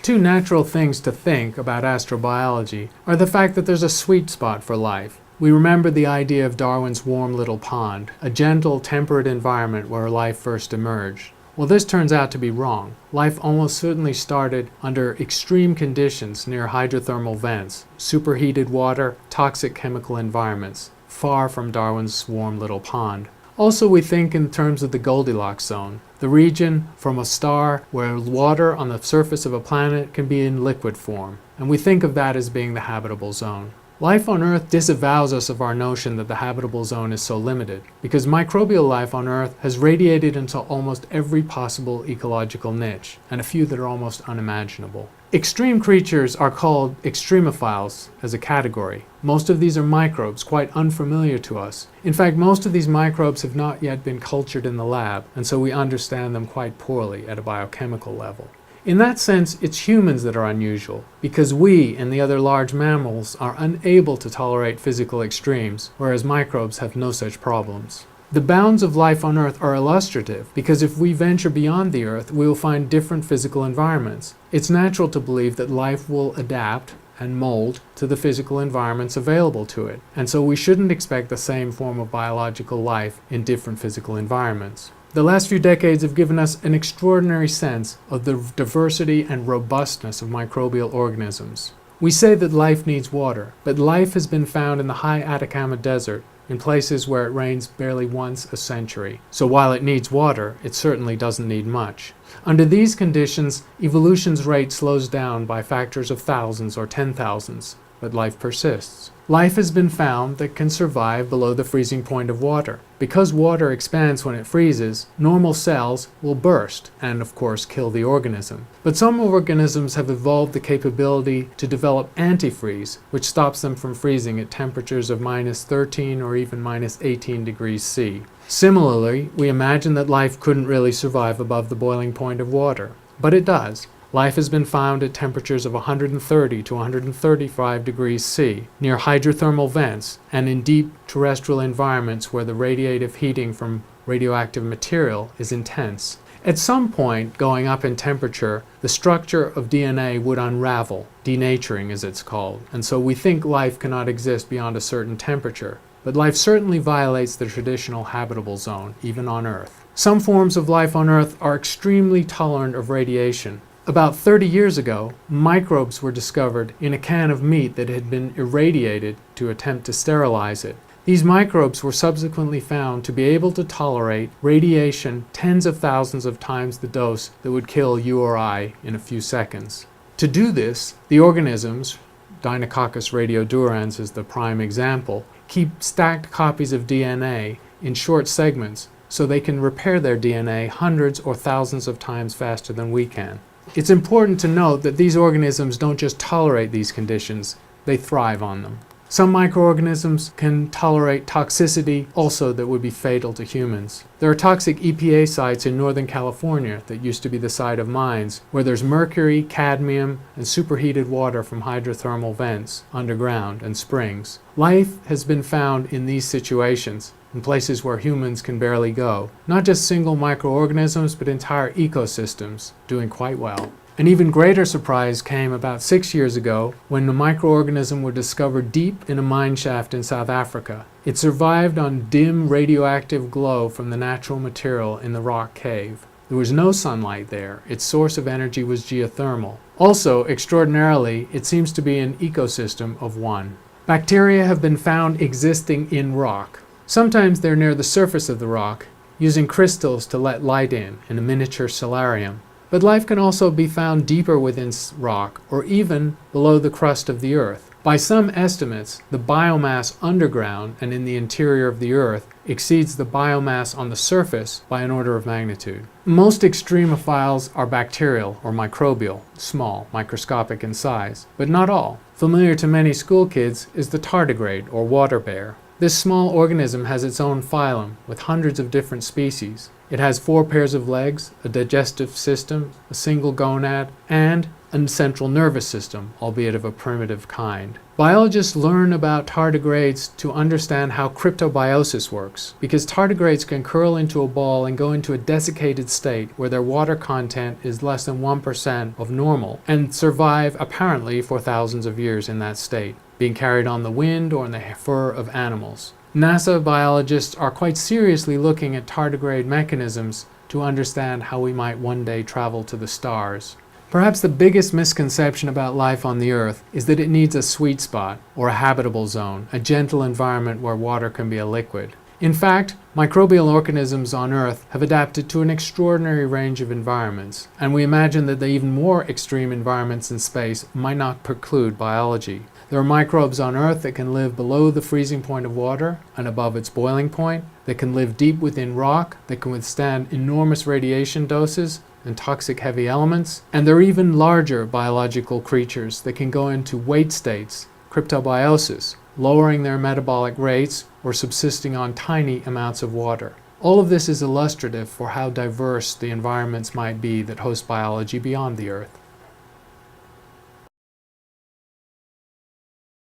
Two natural things to think about astrobiology are the fact that there's a sweet spot for life. We remember the idea of Darwin's warm little pond, a gentle, temperate environment where life first emerged. Well, this turns out to be wrong. Life almost certainly started under extreme conditions near hydrothermal vents, superheated water, toxic chemical environments, far from Darwin's warm little pond. Also, we think in terms of the Goldilocks zone, the region from a star where water on the surface of a planet can be in liquid form, and we think of that as being the habitable zone. Life on Earth disavows us of our notion that the habitable zone is so limited, because microbial life on Earth has radiated into almost every possible ecological niche, and a few that are almost unimaginable. Extreme creatures are called extremophiles as a category. Most of these are microbes, quite unfamiliar to us. In fact, most of these microbes have not yet been cultured in the lab, and so we understand them quite poorly at a biochemical level. In that sense, it's humans that are unusual, because we and the other large mammals are unable to tolerate physical extremes, whereas microbes have no such problems. The bounds of life on Earth are illustrative, because if we venture beyond the Earth, we will find different physical environments. It's natural to believe that life will adapt and mold to the physical environments available to it, and so we shouldn't expect the same form of biological life in different physical environments. The last few decades have given us an extraordinary sense of the diversity and robustness of microbial organisms. We say that life needs water, but life has been found in the high Atacama Desert, in places where it rains barely once a century. So while it needs water, it certainly doesn't need much. Under these conditions, evolution's rate slows down by factors of thousands or 10,000s, but life persists. Life has been found that can survive below the freezing point of water. Because water expands when it freezes, normal cells will burst and, of course, kill the organism. But some organisms have evolved the capability to develop antifreeze, which stops them from freezing at temperatures of -13 or even -18 degrees C. Similarly, we imagine that life couldn't really survive above the boiling point of water, but it does. Life has been found at temperatures of 130 to 135 degrees C, near hydrothermal vents, and in deep terrestrial environments where the radiative heating from radioactive material is intense. At some point, going up in temperature, the structure of DNA would unravel, denaturing as it's called, and so we think life cannot exist beyond a certain temperature. But life certainly violates the traditional habitable zone, even on Earth. Some forms of life on Earth are extremely tolerant of radiation. About 30 years ago, microbes were discovered in a can of meat that had been irradiated to attempt to sterilize it. These microbes were subsequently found to be able to tolerate radiation tens of thousands of times the dose that would kill you or I in a few seconds. To do this, the organisms, Deinococcus radiodurans is the prime example, keep stacked copies of DNA in short segments so they can repair their DNA hundreds or thousands of times faster than we can. It's important to note that these organisms don't just tolerate these conditions, they thrive on them. Some microorganisms can tolerate toxicity also that would be fatal to humans. There are toxic EPA sites in Northern California that used to be the site of mines, where there's mercury, cadmium, and superheated water from hydrothermal vents underground and springs. Life has been found in these situations, in places where humans can barely go. Not just single microorganisms, but entire ecosystems, doing quite well. An even greater surprise came about 6 years ago when the microorganism was discovered deep in a mine shaft in South Africa. It survived on dim radioactive glow from the natural material in the rock cave. There was no sunlight there. Its source of energy was geothermal. Also, extraordinarily, it seems to be an ecosystem of one. Bacteria have been found existing in rock. Sometimes they're near the surface of the rock, using crystals to let light in a miniature solarium. But life can also be found deeper within rock, or even below the crust of the Earth. By some estimates, the biomass underground and in the interior of the Earth exceeds the biomass on the surface by an order of magnitude. Most extremophiles are bacterial or microbial, small, microscopic in size, but not all. Familiar to many school kids is the tardigrade or water bear. This small organism has its own phylum with hundreds of different species. It has 4 pairs of legs, a digestive system, a single gonad, and a central nervous system, albeit of a primitive kind. Biologists learn about tardigrades to understand how cryptobiosis works, because tardigrades can curl into a ball and go into a desiccated state where their water content is less than 1% of normal, and survive apparently for thousands of years in that state, being carried on the wind or in the fur of animals. NASA biologists are quite seriously looking at tardigrade mechanisms to understand how we might one day travel to the stars. Perhaps the biggest misconception about life on the Earth is that it needs a sweet spot, or a habitable zone, a gentle environment where water can be a liquid. In fact, microbial organisms on Earth have adapted to an extraordinary range of environments, and we imagine that the even more extreme environments in space might not preclude biology. There are microbes on Earth that can live below the freezing point of water and above its boiling point, that can live deep within rock, that can withstand enormous radiation doses and toxic heavy elements, and there are even larger biological creatures that can go into wait states, cryptobiosis, lowering their metabolic rates or subsisting on tiny amounts of water. All of this is illustrative for how diverse the environments might be that host biology beyond the Earth.